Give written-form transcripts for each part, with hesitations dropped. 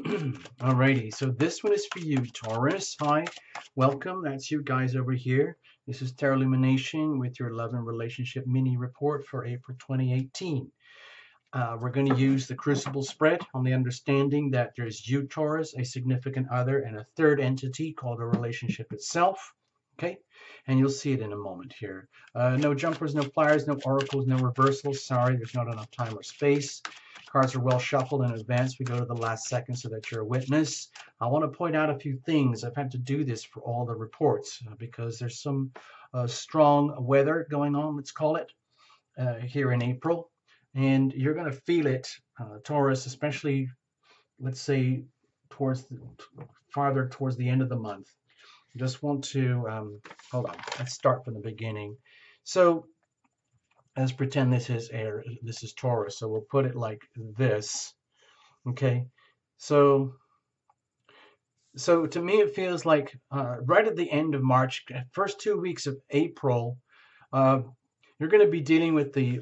Alrighty, so this one is for you, Taurus. Hi, welcome. That's you guys over here. This is Tarot Lumination with your love and relationship mini report for April 2018. We're going to use the Crucible spread on the understanding that there's you, Taurus, a significant other, and a third entity called a relationship itself. Okay, and you'll see it in a moment here. No jumpers, no pliers, no oracles, no reversals. Sorry, there's not enough time or space. Cards are well shuffled in advance. We go to the last second so that you're a witness. I want to point out a few things. I've had to do this for all the reports because there's some strong weather going on, let's call it, here in April. And you're going to feel it, Taurus, especially, let's say, farther towards the end of the month. Just want to, hold on, let's start from the beginning. So let's pretend this is Taurus. So we'll put it like this. Okay. So to me, it feels like right at the end of March, first 2 weeks of April, you're going to be dealing with the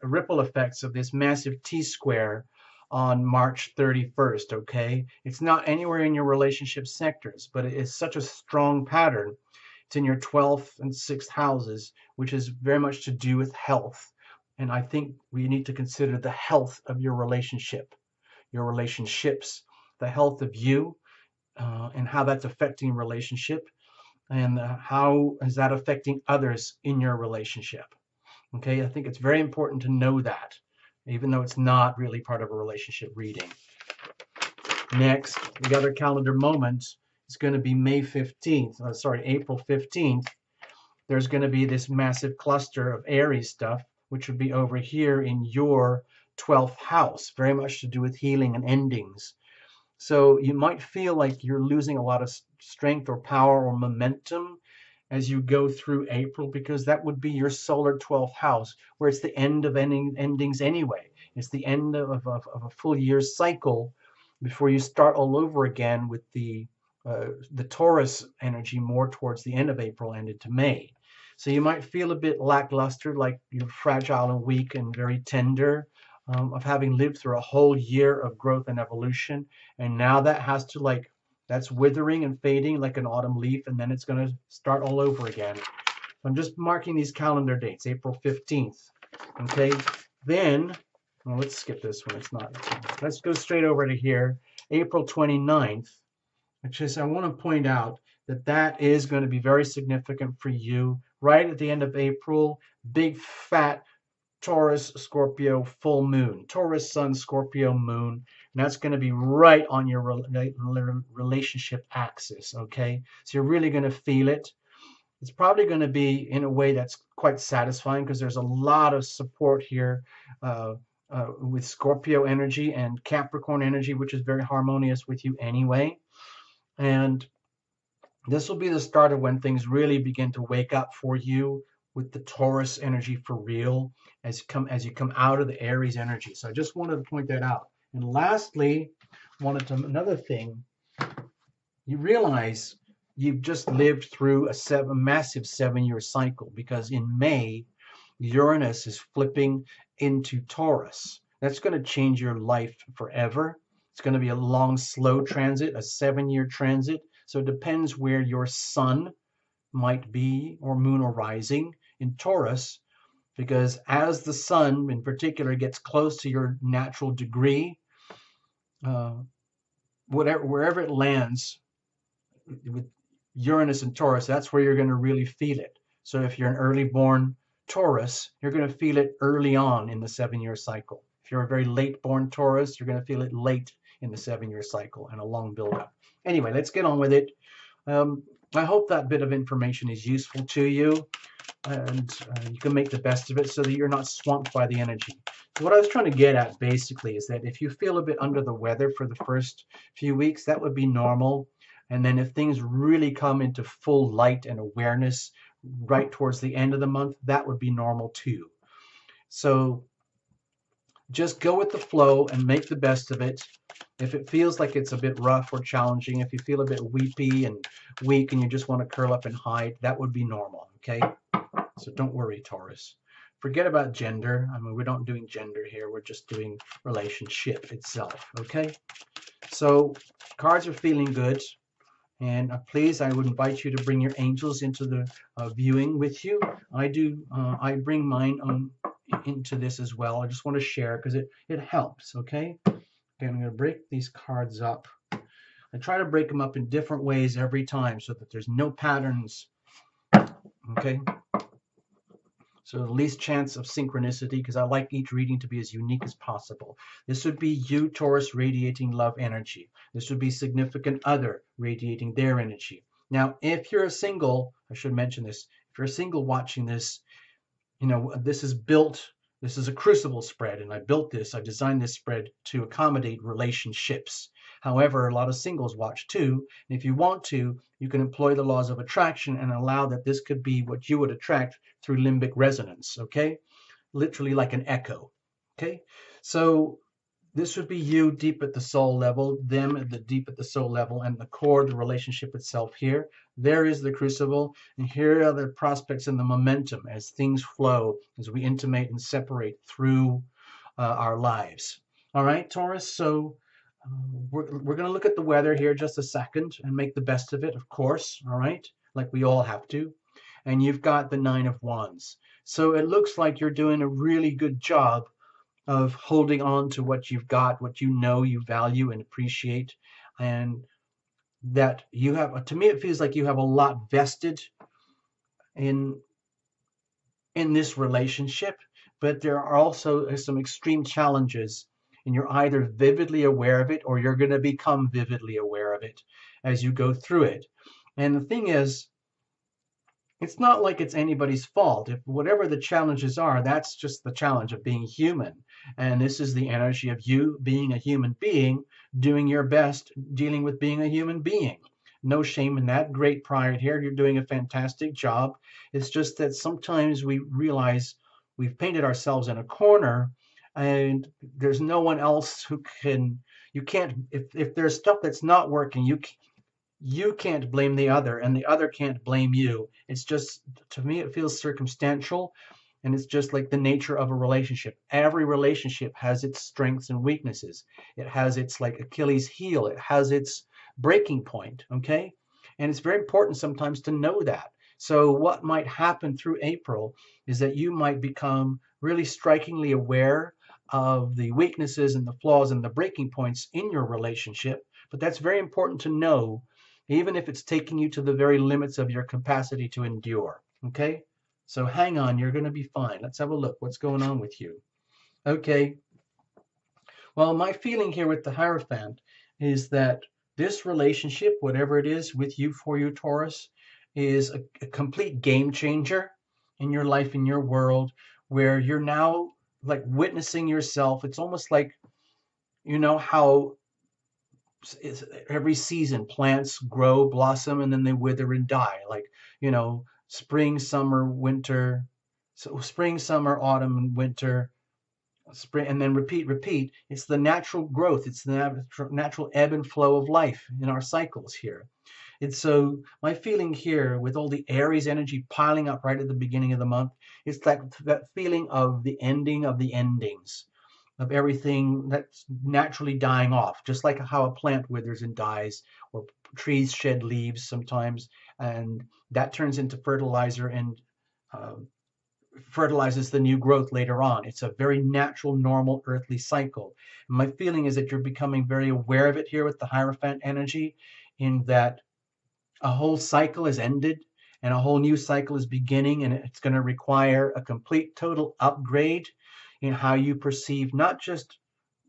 ripple effects of this massive T-square on March 31st, okay? It's not anywhere in your relationship sectors, but it is such a strong pattern. It's in your 12th and 6th houses, which is very much to do with health. And I think we need to consider the health of your relationship, your relationships, the health of you, and how that's affecting relationship, and how is that affecting others in your relationship. Okay, I think it's very important to know that, even though it's not really part of a relationship reading. Next, the other calendar moment is going to be April 15th. There's going to be this massive cluster of Aries stuff, which would be over here in your 12th house, very much to do with healing and endings. So you might feel like you're losing a lot of strength or power or momentum as you go through April, because that would be your solar 12th house, where it's the end of endings anyway. It's the end of a full year's cycle before you start all over again with the Taurus energy more towards the end of April and into May. So you might feel a bit lackluster, like you're fragile and weak and very tender, of having lived through a whole year of growth and evolution. And now that has to that's withering and fading like an autumn leaf, and then it's going to start all over again. I'm just marking these calendar dates, April 15th. Okay, then, well, let's skip this one. It's not. Let's go straight over to here, April 29th, which is, I want to point out that is going to be very significant for you. Right at the end of April, big fat Taurus, Scorpio, full moon. Taurus, Sun, Scorpio, moon. And that's going to be right on your relationship axis, okay? So you're really going to feel it. It's probably going to be in a way that's quite satisfying, because there's a lot of support here with Scorpio energy and Capricorn energy, which is very harmonious with you anyway. And this will be the start of when things really begin to wake up for you with the Taurus energy for real, as you come out of the Aries energy. So I just wanted to point that out. And lastly, another thing, you realize you've just lived through a massive 7-year cycle, because in May, Uranus is flipping into Taurus. That's going to change your life forever. It's going to be a long, slow transit, a 7-year transit. So it depends where your sun might be, or moon or rising in Taurus, because as the sun in particular gets close to your natural degree, wherever it lands with Uranus and Taurus, that's where you're going to really feel it. So if you're an early born Taurus, you're going to feel it early on in the 7-year cycle. If you're a very late born Taurus, you're going to feel it late in the 7-year cycle, and a long build up. Anyway, let's get on with it. I hope that bit of information is useful to you, and you can make the best of it so that you're not swamped by the energy. So what I was trying to get at basically is that if you feel a bit under the weather for the first few weeks, that would be normal. And then if things really come into full light and awareness right towards the end of the month, that would be normal too. So just go with the flow and make the best of it. If it feels like it's a bit rough or challenging, if you feel a bit weepy and weak and you just want to curl up and hide, that would be normal, okay? So don't worry, Taurus. Forget about gender. I mean, we're not doing gender here. We're just doing relationship itself. Okay. So cards are feeling good. And please, I would invite you to bring your angels into the viewing with you. I bring mine into this as well. I just want to share because it helps, okay? Okay, I'm going to break these cards up. I try to break them up in different ways every time so that there's no patterns, okay? So the least chance of synchronicity, because I like each reading to be as unique as possible. This would be you, Taurus, radiating love energy. This would be significant other radiating their energy. Now, if you're a single, I should mention this, if you're a single watching this, you know, this is a crucible spread, and I designed this spread to accommodate relationships. However, a lot of singles watch too, and if you want to, you can employ the laws of attraction and allow that this could be what you would attract through limbic resonance, okay? Literally like an echo, okay? So this would be you deep at the soul level, them at the deep at the soul level, and the core, the relationship itself here. There is the crucible, and here are the prospects and the momentum as things flow, as we intimate and separate through our lives. All right, Taurus, so we're going to look at the weather here just a second and make the best of it, of course, all right, like we all have to. And you've got the Nine of Wands. So it looks like you're doing a really good job of holding on to what you've got, what you know you value and appreciate, and that you have, to me, it feels like you have a lot vested in this relationship, but there are also some extreme challenges, and you're either vividly aware of it or you're going to become vividly aware of it as you go through it. And the thing is, it's not like it's anybody's fault. If whatever the challenges are, that's just the challenge of being human. And this is the energy of you being a human being, doing your best, dealing with being a human being. No shame in that. Great pride here. You're doing a fantastic job. It's just that sometimes we realize we've painted ourselves in a corner and there's no one else who can, you can't, if there's stuff that's not working, you can't blame the other and the other can't blame you. It's just, to me, it feels circumstantial, and it's just like the nature of a relationship. Every relationship has its strengths and weaknesses. It has its like Achilles heel. It has its breaking point, okay? And it's very important sometimes to know that. So what might happen through April is that you might become really strikingly aware of the weaknesses and the flaws and the breaking points in your relationship. But that's very important to know, even if it's taking you to the very limits of your capacity to endure, okay? So hang on, you're going to be fine. Let's have a look. What's going on with you? Okay. Well, my feeling here with the Hierophant is that this relationship, whatever it is with you, for you, Taurus, is a complete game changer in your life, in your world, where you're now like witnessing yourself. It's almost like, you know, how every season plants grow, blossom, and then they wither and die, like, you know, spring, summer, winter, so spring, summer, autumn, and winter, spring, and then repeat. It's the natural growth, it's the natural ebb and flow of life in our cycles here. And so my feeling here with all the Aries energy piling up right at the beginning of the month, it's that feeling of the ending of the endings, of everything that's naturally dying off, just like how a plant withers and dies, or trees shed leaves sometimes, and that turns into fertilizer and uh, fertilizes the new growth later on. It's a very natural, normal, earthly cycle. And my feeling is that you're becoming very aware of it here with the Hierophant energy, in that a whole cycle is ended and a whole new cycle is beginning, and it's going to require a complete, total upgrade in how you perceive not just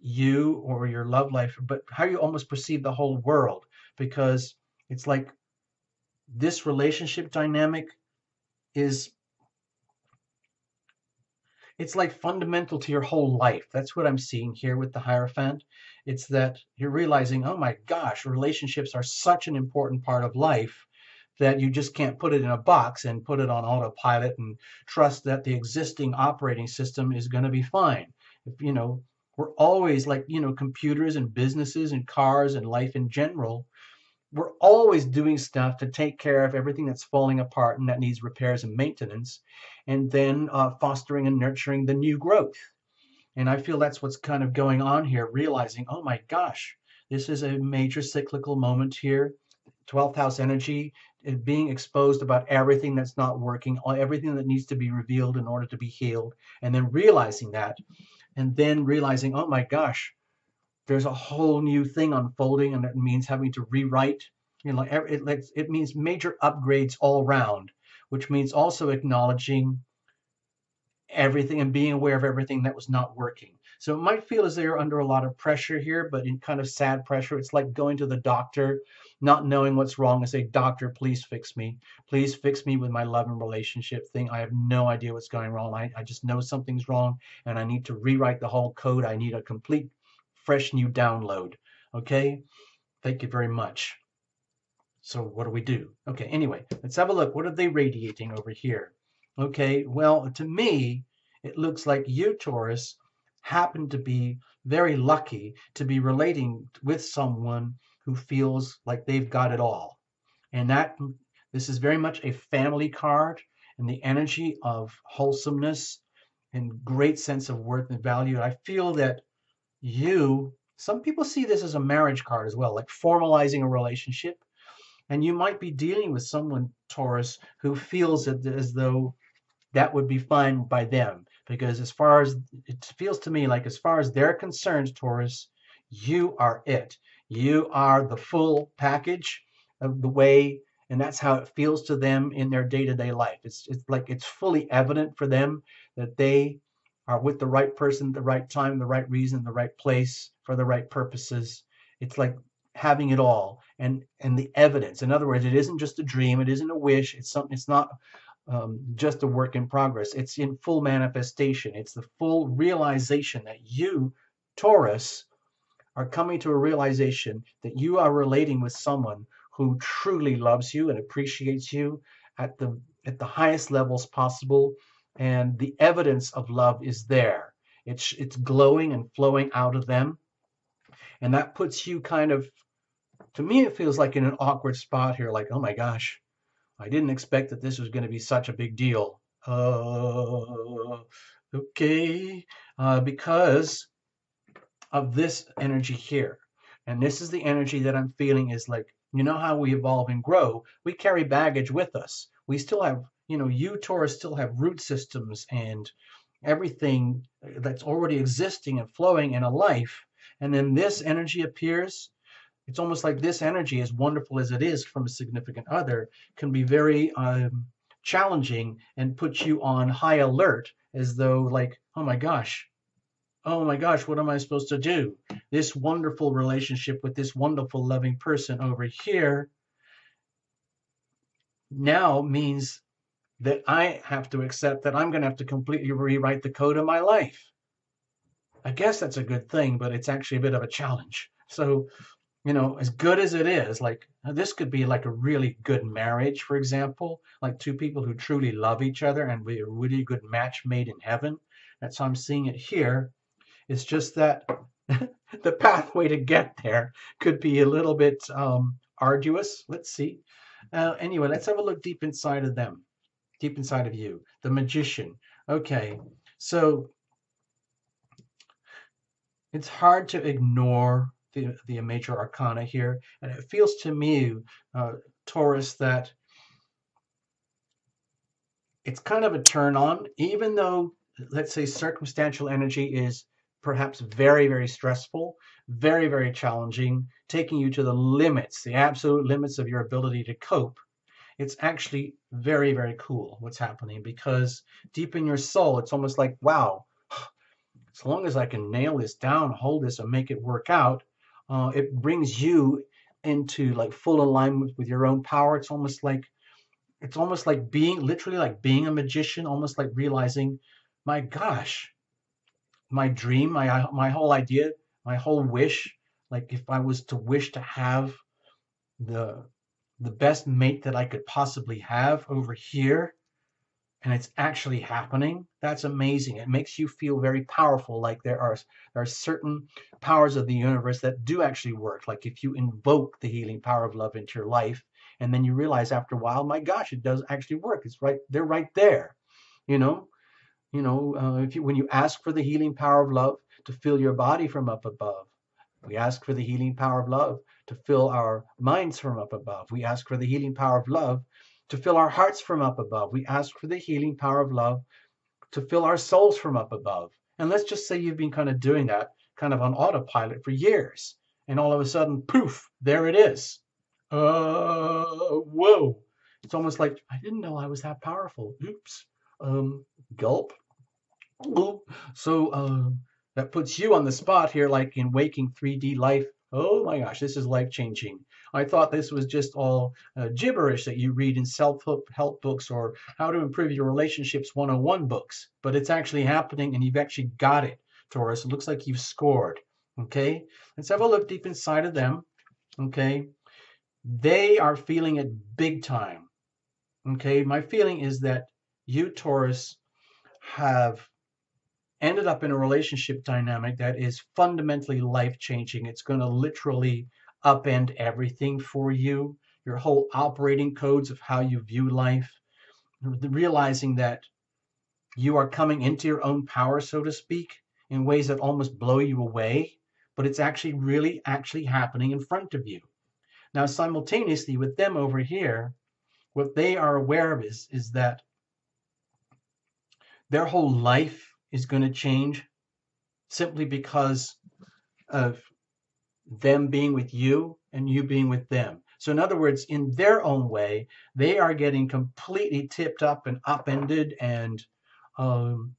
you or your love life, but how you almost perceive the whole world. Because it's like this relationship dynamic is, it's like fundamental to your whole life. That's what I'm seeing here with the Hierophant. It's that you're realizing, oh my gosh, relationships are such an important part of life that you just can't put it in a box and put it on autopilot and trust that the existing operating system is going to be fine. If, you know, we're always like, you know, computers and businesses and cars and life in general. we're always doing stuff to take care of everything that's falling apart and that needs repairs and maintenance, and then fostering and nurturing the new growth. And I feel that's what's kind of going on here, realizing, oh my gosh, this is a major cyclical moment here. 12th house energy, being exposed about everything that's not working, everything that needs to be revealed in order to be healed, and then realizing that, and then realizing, oh my gosh, there's a whole new thing unfolding, and it means having to rewrite. It means major upgrades all around, which means also acknowledging everything and being aware of everything that was not working. So it might feel as though you're under a lot of pressure here, but in kind of sad pressure. It's like going to the doctor, not knowing what's wrong, and say, "Doctor, please fix me. Please fix me with my love and relationship thing. I have no idea what's going wrong. I just know something's wrong, and I need to rewrite the whole code. I need a complete, fresh new download." Okay? Thank you very much. So what do we do? Okay, anyway, let's have a look. What are they radiating over here? Okay, well, to me, it looks like you, Taurus, happen to be very lucky to be relating with someone who feels like they've got it all. And this is very much a family card, and the energy of wholesomeness and great sense of worth and value. I feel that some people see this as a marriage card as well, like formalizing a relationship. And you might be dealing with someone, Taurus, who feels as though that would be fine by them. Because as far as it feels to me like, as far as they're concerned, Taurus, you are it. You are the full package of the way, and that's how it feels to them in their day-to-day life. It's like it's fully evident for them that they are with the right person at the right time, the right reason, the right place, for the right purposes. It's like having it all, and the evidence. In other words, it isn't just a dream, it isn't a wish, it's something. It's not just a work in progress. It's in full manifestation. It's the full realization that you, Taurus, are coming to a realization that you are relating with someone who truly loves you and appreciates you at the highest levels possible, and the evidence of love is there. It's glowing and flowing out of them, and that puts you kind of, to me, it feels like in an awkward spot here, like, oh my gosh, I didn't expect that this was going to be such a big deal. Okay, because of this energy here. And this is the energy that I'm feeling is like, you know how we evolve and grow, we carry baggage with us. We still have, you, Taurus, still have root systems and everything that's already existing and flowing in a life. And then this energy appears. It's almost like this energy, as wonderful as it is from a significant other, can be very challenging and put you on high alert, as though like, oh my gosh, what am I supposed to do? This wonderful relationship with this wonderful loving person over here now means that I have to accept that I'm going to have to completely rewrite the code of my life. I guess that's a good thing, but it's actually a bit of a challenge. So, as good as it is, like this could be like a really good marriage, for example, like two people who truly love each other and be a really good match made in heaven. That's how I'm seeing it here. It's just that the pathway to get there could be a little bit arduous. Let's see. Anyway, let's have a look deep inside of them, deep inside of you, the magician. Okay, so it's hard to ignore the major arcana here, and it feels to me, Taurus, that it's kind of a turn on, even though, let's say, circumstantial energy is perhaps very, very stressful, very, very challenging, taking you to the limits, the absolute limits of your ability to cope. It's actually very, very cool what's happening, because deep in your soul, it's almost like, wow, as long as I can nail this down, hold this, and make it work out, it brings you into like full alignment with your own power. It's almost like being literally like being a magician, almost like realizing, my gosh, my dream, my whole idea, my whole wish, like if I was to wish to have the best mate that I could possibly have over here, and it's actually happening, that's amazing. It makes you feel very powerful, like there are certain powers of the universe that do actually work. Like if you invoke the healing power of love into your life, and then you realize after a while, my gosh, it does actually work. It's right, they're right there. You know, if you when you ask for the healing power of love to fill your body from up above, we ask for the healing power of love to fill our minds from up above. We ask for the healing power of love to fill our hearts from up above. We ask for the healing power of love to fill our souls from up above. And let's just say you've been kind of doing that kind of on autopilot for years. And all of a sudden, poof, there it is. Whoa. It's almost like, I didn't know I was that powerful. Oops. Gulp. Oh, so that puts you on the spot here, like in Waking 3D Life. Oh my gosh, this is life changing. I thought this was just all gibberish that you read in self-help books or how to improve your relationships 101 books, but it's actually happening and you've actually got it, Taurus. It looks like you've scored. Okay, let's have a look deep inside of them. Okay, they are feeling it big time. Okay, my feeling is that you, Taurus, have ended up in a relationship dynamic that is fundamentally life changing. It's going to literally upend everything for you, your whole operating codes of how you view life, realizing that you are coming into your own power, so to speak, in ways that almost blow you away, but it's actually really actually happening in front of you. Now, simultaneously with them over here, what they are aware of is that their whole life is going to change simply because of them being with you and you being with them. So in other words, in their own way, they are getting completely tipped up and upended and um,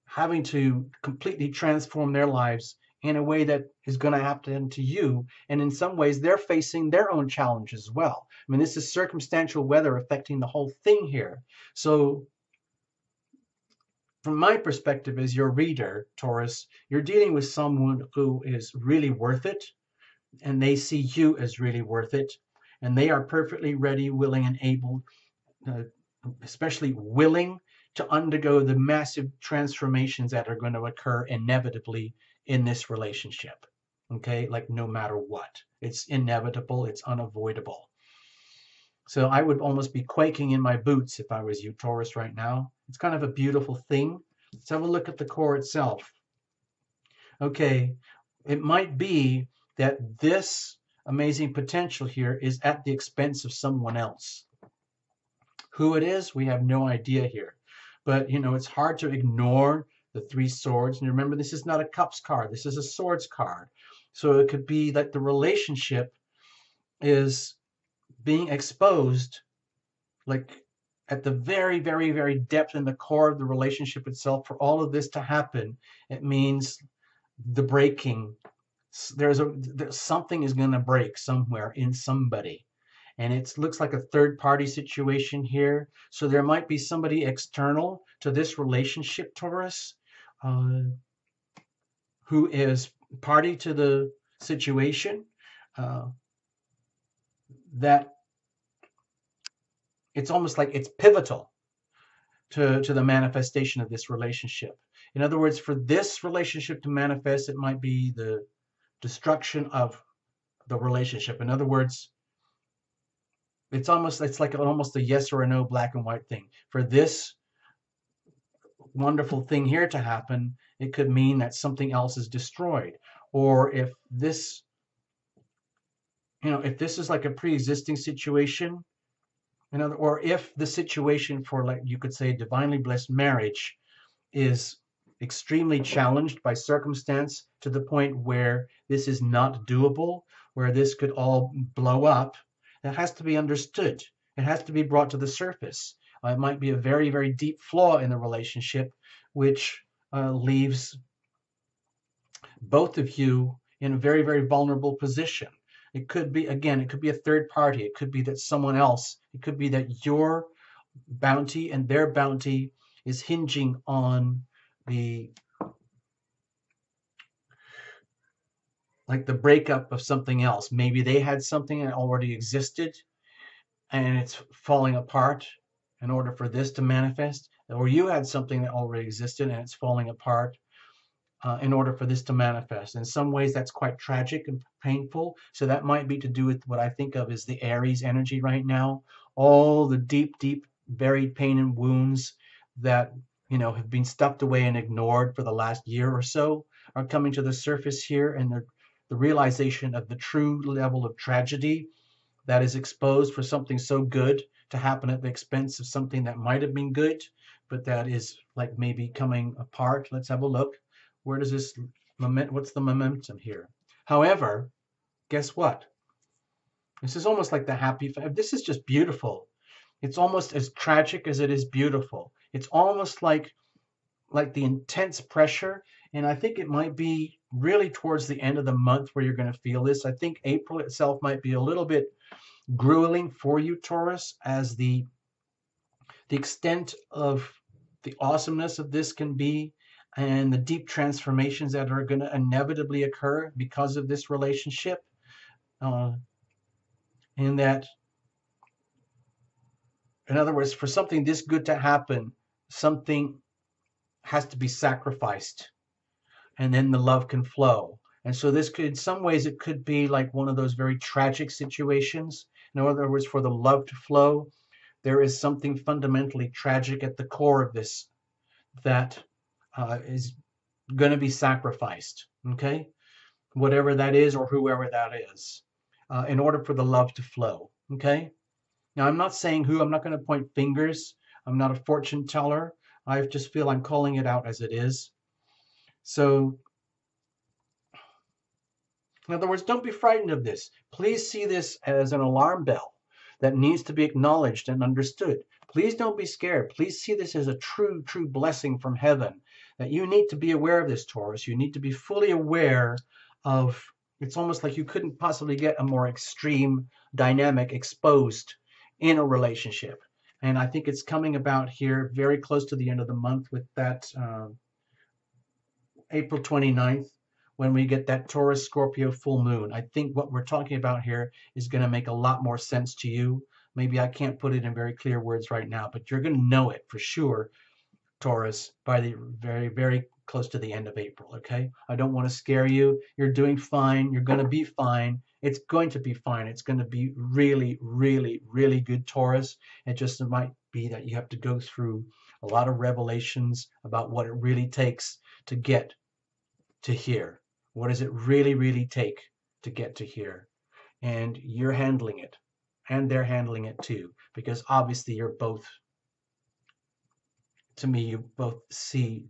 having to completely transform their lives in a way that is going to happen to you. And in some ways, they're facing their own challenges as well. I mean, this is circumstantial weather affecting the whole thing here. So from my perspective as your reader, Taurus, you're dealing with someone who is really worth it, and they see you as really worth it, and they are perfectly ready, willing, and able, uh, especially willing to undergo the massive transformations that are going to occur inevitably in this relationship. Okay, like no matter what, it's inevitable, it's unavoidable. So I would almost be quaking in my boots if I was you, Taurus, right now. It's kind of a beautiful thing. Let's have a look at the core itself. Okay, it might be that this amazing potential here is at the expense of someone else. Who it is, we have no idea here. But, it's hard to ignore the three swords. And remember, this is not a cups card. This is a swords card. So it could be that the relationship is being exposed, like at the very, very, very depth in the core of the relationship itself. For all of this to happen, it means the breaking. There's something is going to break somewhere in somebody, and it looks like a third party situation here. So there might be somebody external to this relationship, Taurus, uh, who is party to the situation, uh, that it's almost like it's pivotal to the manifestation of this relationship. In other words, for this relationship to manifest, it might be the destruction of the relationship. In other words, it's like almost a yes or a no, black and white thing. For this wonderful thing here to happen, it could mean that something else is destroyed. Or if this is like a pre-existing situation, or if the situation for, like you could say, divinely blessed marriage is extremely challenged by circumstance to the point where this is not doable, where this could all blow up, that has to be understood. It has to be brought to the surface. It might be a very, very deep flaw in the relationship, which leaves both of you in a very, very vulnerable position. It could be, again, it could be a third party. It could be that someone else, it could be that your bounty and their bounty is hinging on the the breakup of something else. Maybe they had something that already existed and it's falling apart, in order for this to manifest, or you had something that already existed and it's falling apart in order for this to manifest. In some ways, that's quite tragic and painful. So that might be to do with what I think of as the Aries energy right now. All the deep, deep buried pain and wounds that have been stuffed away and ignored for the last year or so are coming to the surface here, and the realization of the true level of tragedy that is exposed for something so good to happen at the expense of something that might have been good, but that is like maybe coming apart. Let's have a look. Where does this what's the momentum here? However, guess what? This is almost like the happy. This is just beautiful. It's almost as tragic as it is beautiful. It's almost like the intense pressure, and I think it might be really towards the end of the month where you're going to feel this. I think April itself might be a little bit grueling for you, Taurus, as the extent of the awesomeness of this can be, and the deep transformations that are going to inevitably occur because of this relationship. And that, in other words, for something this good to happen, something has to be sacrificed, and then the love can flow. And so this could, in some ways, it could be like one of those very tragic situations. In other words, for the love to flow, there is something fundamentally tragic at the core of this that is going to be sacrificed, okay? Whatever that is or whoever that is, in order for the love to flow, okay? Now, I'm not saying who, I'm not going to point fingers. I'm not a fortune teller. I just feel I'm calling it out as it is. So, in other words, don't be frightened of this. Please see this as an alarm bell that needs to be acknowledged and understood. Please don't be scared. Please see this as a true, true blessing from heaven, that you need to be aware of this, Taurus. You need to be fully aware of, it's almost like you couldn't possibly get a more extreme dynamic exposed in a relationship. And I think it's coming about here very close to the end of the month with that April 29th, when we get that Taurus Scorpio full moon. I think what we're talking about here is going to make a lot more sense to you. Maybe I can't put it in very clear words right now, but you're going to know it for sure, Taurus, by the very, very close to the end of April, okay? I don't want to scare you. You're doing fine. You're going to be fine. It's going to be fine. It's going to be really, really, really good, Taurus. It just might be that you have to go through a lot of revelations about what it really takes to get to here. What does it really, really take to get to here? And you're handling it, and they're handling it too, because obviously you're both, to me, you both see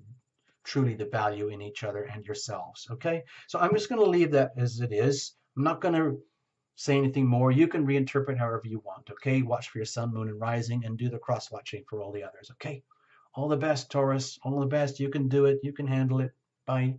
truly the value in each other and yourselves, okay? So I'm just going to leave that as it is. I'm not going to say anything more. You can reinterpret however you want, okay? Watch for your sun, moon, and rising, and do the cross-watching for all the others, okay? All the best, Taurus. All the best. You can do it. You can handle it. Bye.